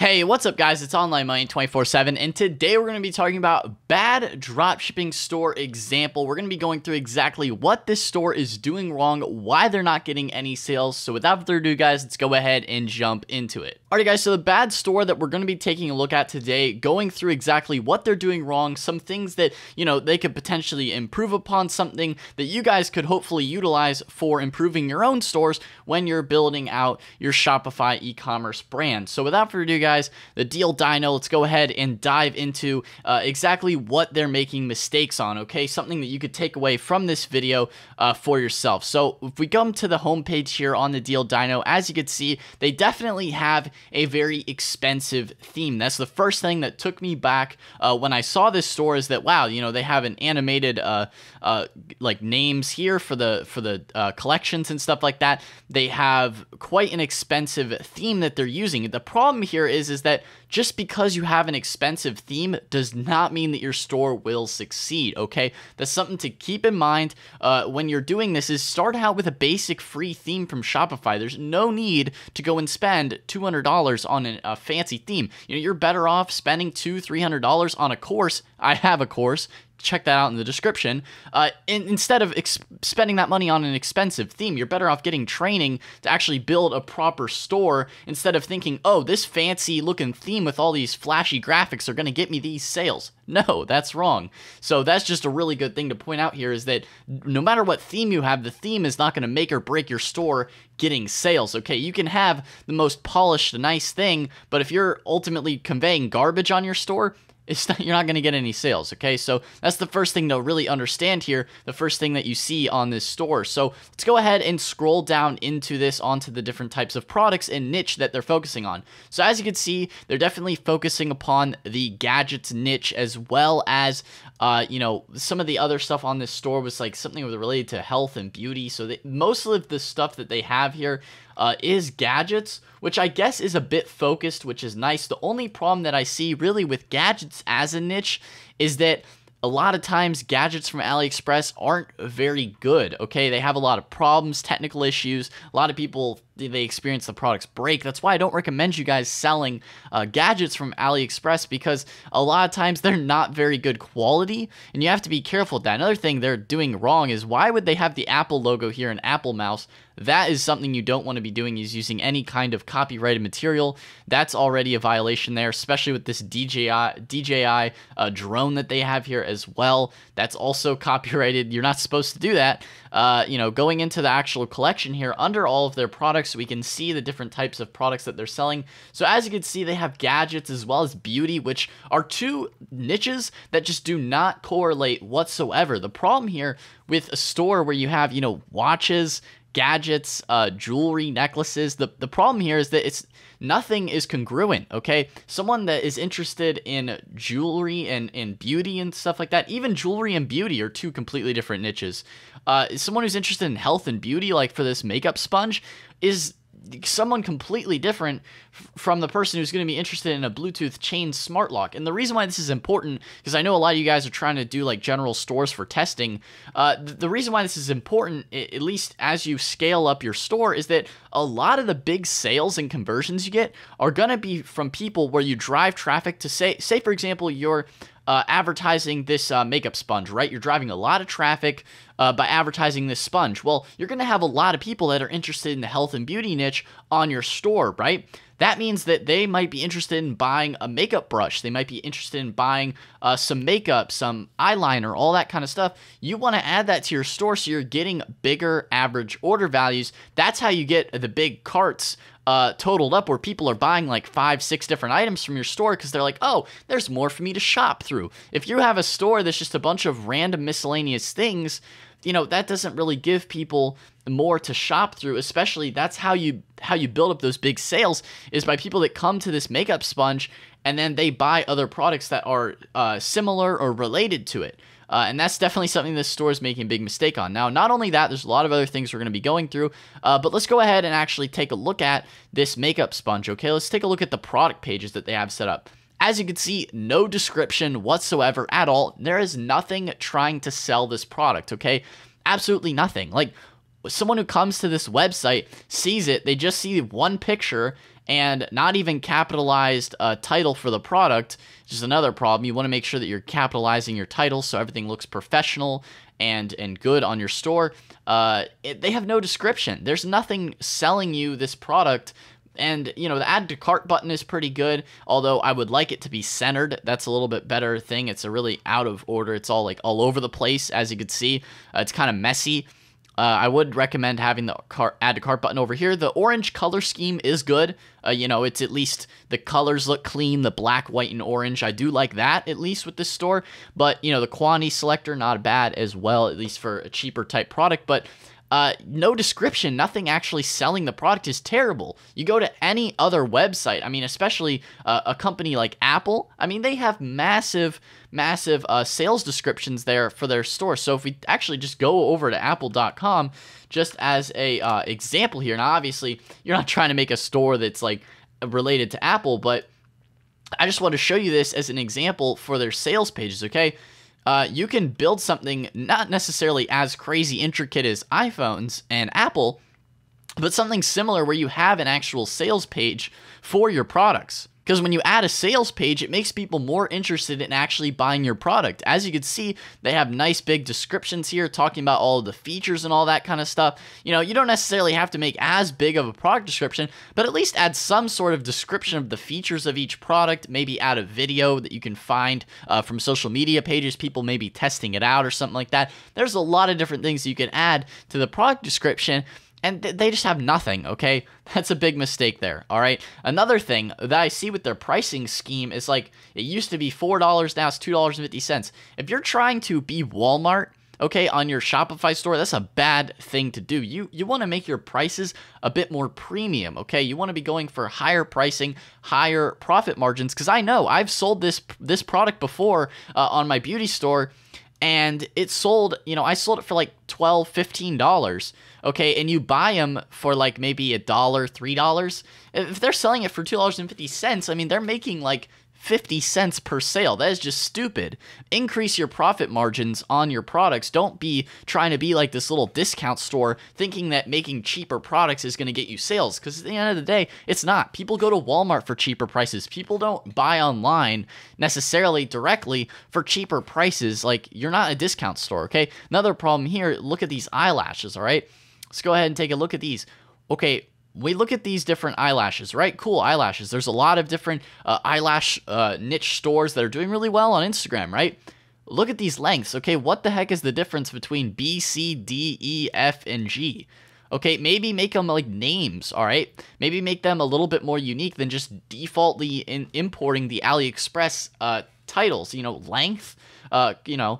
Hey, what's up guys? It's Online Money 24/7 and today we're going to be talking about bad dropshipping store example. We're going to be going through exactly what this store is doing wrong, why they're not getting any sales. So without further ado guys, let's go ahead and jump into it. Alright guys, so the bad store that we're going to be taking a look at today, going through exactly what they're doing wrong, some things that, they could potentially improve upon, something that you guys could hopefully utilize for improving your own stores when you're building out your Shopify e-commerce brand. So without further ado guys, the deal dyno, let's go ahead and dive into exactly what they're making mistakes on, okay? Something that you could take away from this video for yourself. So if we come to the homepage here on the deal dyno, as you can see, they definitely have a very expensive theme. That's the first thing that took me back when I saw this store, is that, wow, they have an animated like names here for the collections and stuff like that. They have quite an expensive theme that they're using. The problem here is that just because you have an expensive theme does not mean that your store will succeed, okay? That's something to keep in mind when you're doing this, is start out with a basic free theme from Shopify. There's no need to go and spend $200 on a fancy theme. You're better off spending $200-300 on a course. I have a course. Check that out in the description. Instead of spending that money on an expensive theme, you're better off getting training to actually build a proper store, instead of thinking, oh, this fancy looking theme with all these flashy graphics are going to get me these sales. No, that's wrong. So that's just a really good thing to point out here, is that no matter what theme you have, the theme is not going to make or break your store getting sales, okay? You can have the most polished, nice thing, but if you're ultimately conveying garbage on your store, you're not going to get any sales, okay? So that's the first thing to really understand here, the first thing that you see on this store. So let's go ahead and scroll down into this, onto the different types of products and niche that they're focusing on. So as you can see, they're definitely focusing upon the gadgets niche, as well as, some of the other stuff on this store was like something related to health and beauty. So most of the stuff that they have here is gadgets, which I guess is a bit focused, which is nice. The only problem that I see really with gadgets as a niche is that a lot of times gadgets from AliExpress aren't very good, okay? They have a lot of problems, technical issues. A lot of people, they experience the products break. That's why I don't recommend you guys selling gadgets from AliExpress, because a lot of times they're not very good quality, and you have to be careful with that. Another thing they're doing wrong is, why would they have the Apple logo here, an Apple mouse? That is something you don't want to be doing, is using any kind of copyrighted material. That's already a violation there, especially with this DJI drone that they have here as well. That's also copyrighted. You're not supposed to do that. Going into the actual collection here, under all of their products, we can see the different types of products that they're selling. So as you can see, they have gadgets as well as beauty, which are two niches that just do not correlate whatsoever. The problem here with a store where you have, watches, gadgets, jewelry, necklaces, the problem here is that nothing is congruent, okay? Someone that is interested in jewelry and beauty and stuff like that, even jewelry and beauty are two completely different niches. Someone who's interested in health and beauty, like for this makeup sponge, is someone completely different from the person who's going to be interested in a Bluetooth chain smart lock. And the reason why this is important, because I know a lot of you guys are trying to do like general stores for testing. The reason why this is important, at least as you scale up your store, is that a lot of the big sales and conversions you get are going to be from people where you drive traffic to, say for example, you're advertising this makeup sponge, right? You're driving a lot of traffic by advertising this sponge. Well, you're going to have a lot of people that are interested in the health and beauty niche on your store, right? That means that they might be interested in buying a makeup brush. They might be interested in buying some makeup, some eyeliner, all that kind of stuff. You want to add that to your store so you're getting bigger average order values. That's how you get the big carts totaled up, where people are buying like 5-6 different items from your store because they're like, oh, there's more for me to shop through. If you have a store that's just a bunch of random miscellaneous things, that doesn't really give people more to shop through. Especially, that's how you build up those big sales, is by people that come to this makeup sponge and then they buy other products that are similar or related to it. And that's definitely something this store is making a big mistake on. Now, not only that, there's a lot of other things we're going to be going through, but let's go ahead and actually take a look at this makeup sponge, okay? Let's take a look at the product pages that they have set up. As you can see, no description whatsoever at all. There is nothing trying to sell this product, okay? Absolutely nothing. Like, someone who comes to this website sees it, they just see one picture, and not even capitalized title for the product, which is another problem. You want to make sure that you're capitalizing your title so everything looks professional and good on your store. They have no description. There's nothing selling you this product. And, you know, the add to cart button is pretty good, although I would like it to be centered. That's a little bit better thing. It's a really out of order. It's all like all over the place, as you can see. It's kind of messy. I would recommend having the add to cart button over here. The orange color scheme is good. You know, it's at least the colors look clean, the black, white, and orange. I do like that, at least with this store. But, you know, the quantity selector, not bad as well, at least for a cheaper type product. But no description, nothing actually selling the product is terrible. You go to any other website, I mean, especially a company like Apple, I mean, they have massive sales descriptions there for their store. So if we actually just go over to apple.com, just as a example here, now obviously you're not trying to make a store that's like related to Apple, but I just want to show you this as an example for their sales pages, okay? You can build something not necessarily as crazy intricate as iPhones and Apple, but something similar where you have an actual sales page for your products. Because when you add a sales page, it makes people more interested in actually buying your product. As you can see, they have nice big descriptions here talking about all of the features and all that kind of stuff. You know, you don't necessarily have to make as big of a product description, but at least add some sort of description of the features of each product. Maybe add a video that you can find from social media pages, people maybe testing it out or something like that. There's a lot of different things you can add to the product description. And they just have nothing, okay? That's a big mistake there, all right? Another thing that I see with their pricing scheme is like, it used to be $4, now it's $2.50. If you're trying to be Walmart, okay, on your Shopify store, that's a bad thing to do. You want to make your prices a bit more premium, okay? You want to be going for higher pricing, higher profit margins, because I know I've sold this product before on my beauty store, and it sold, you know, I sold it for like $12, $15, okay, and you buy them for like maybe $1, $3. If they're selling it for $2.50, I mean, they're making like 50 cents per sale. That is just stupid. Increase your profit margins on your products. Don't be trying to be like this little discount store thinking that making cheaper products is going to get you sales, because at the end of the day, it's not. People go to Walmart for cheaper prices. People don't buy online necessarily directly for cheaper prices. Like, you're not a discount store, okay? Another problem here, look at these eyelashes, all right? Let's go ahead and take a look at these. Okay, we look at these different eyelashes, right? Cool eyelashes. There's a lot of different eyelash niche stores that are doing really well on Instagram, right? Look at these lengths, okay? What the heck is the difference between B, C, D, E, F, and G? Okay, maybe make them like names, all right? Maybe make them a little bit more unique than just defaultly importing the AliExpress titles, you know, length, you know,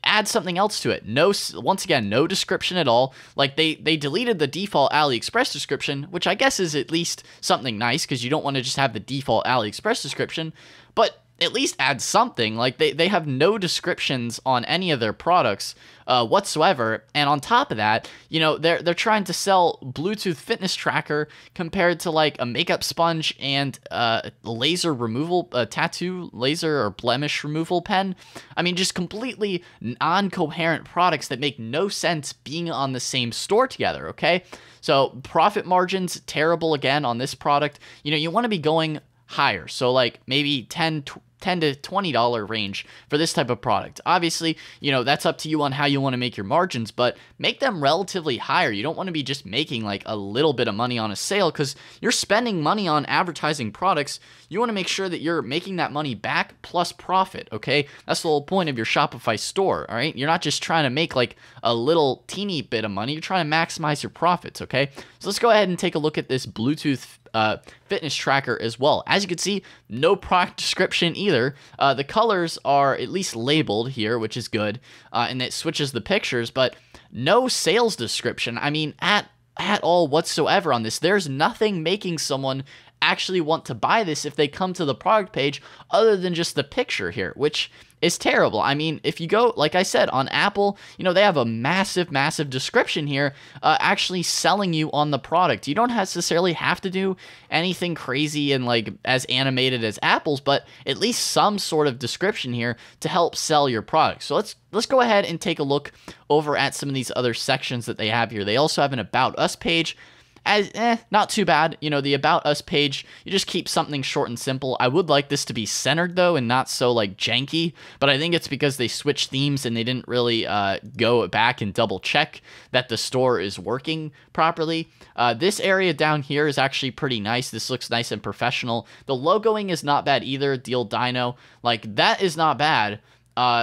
add something else to it. No, once again, no description at all. Like, they deleted the default AliExpress description, which I guess is at least something nice, because you don't want to just have the default AliExpress description, but at least add something. Like, they have no descriptions on any of their products whatsoever, and on top of that, you know, they're trying to sell Bluetooth fitness tracker compared to like a makeup sponge and laser removal, tattoo laser or blemish removal pen. I mean, just completely non-coherent products that make no sense being on the same store together, okay? So profit margins, terrible again on this product. You know, you want to be going higher, so like maybe $10 to $20 range for this type of product. Obviously, you know, that's up to you on how you want to make your margins, but make them relatively higher. You don't want to be just making like a little bit of money on a sale, because you're spending money on advertising products. You want to make sure that you're making that money back plus profit, okay? That's the whole point of your Shopify store, all right? You're not just trying to make like a little teeny bit of money. You're trying to maximize your profits, okay? So let's go ahead and take a look at this Bluetooth fitness tracker as well. As you can see, no product description either. The colors are at least labeled here, which is good, and it switches the pictures, but no sales description. I mean, at all whatsoever on this. There's nothing making someone actually want to buy this if they come to the product page other than just the picture here, which is terrible. I mean, if you go, like I said, on Apple, you know, they have a massive description here actually selling you on the product. You don't necessarily have to do anything crazy and like as animated as Apple's, but at least some sort of description here to help sell your product. So let's go ahead and take a look over at some of these other sections that they have here. They also have an About Us page. Not too bad. You know, the About Us page, you just keep something short and simple. I would like this to be centered though and not so like janky, but I think it's because they switched themes and they didn't really go back and double check that the store is working properly. This area down here is actually pretty nice. This looks nice and professional. The logoing is not bad either. Deal Dino, like that is not bad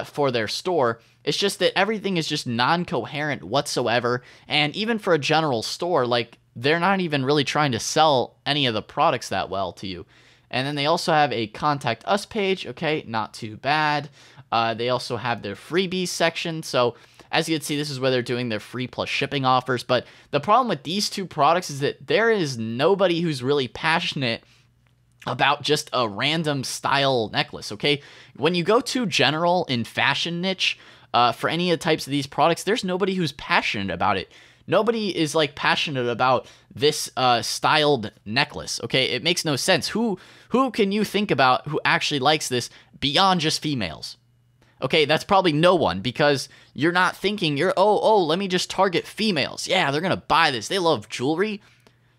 for their store. It's just that everything is just non-coherent whatsoever. And even for a general store, like they're not even really trying to sell any of the products that well to you. And then they also have a Contact Us page. Okay, not too bad. They also have their freebies section. So as you can see, this is where they're doing their free plus shipping offers. But the problem with these two products is that there is nobody who's really passionate about just a random style necklace, okay? When you go too general in fashion niche for any of the types of these products, there's nobody who's passionate about it. Nobody is like passionate about this styled necklace, okay? It makes no sense. Who can you think about who actually likes this beyond just females? Okay, that's probably no one, because you're not thinking, let me just target females. Yeah, they're gonna buy this. They love jewelry.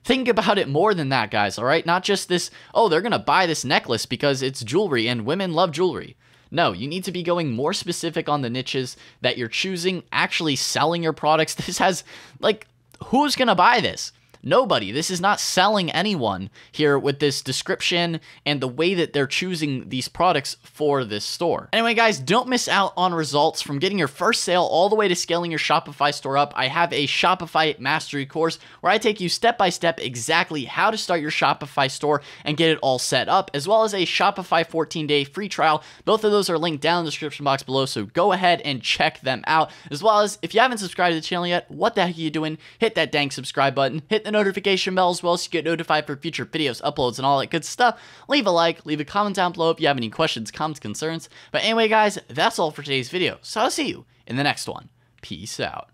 Think about it more than that, guys, all right? Not just this, they're gonna buy this necklace because it's jewelry and women love jewelry. No, you need to be going more specific on the niches that you're choosing, actually selling your products. This has, like, who's going to buy this? Nobody. This is not selling anyone here with this description and the way that they're choosing these products for this store. Anyway, guys, don't miss out on results from getting your first sale all the way to scaling your Shopify store up. I have a Shopify mastery course where I take you step by step exactly how to start your Shopify store and get it all set up, as well as a Shopify 14-day free trial. Both of those are linked down in the description box below, so go ahead and check them out. As well as, if you haven't subscribed to the channel yet, what the heck are you doing? Hit that dang subscribe button, hit the notification bell as well so you get notified for future videos, uploads, and all that good stuff. Leave a like, leave a comment down below if you have any questions, comments, concerns. But anyway, guys, that's all for today's video, so I'll see you in the next one. Peace out.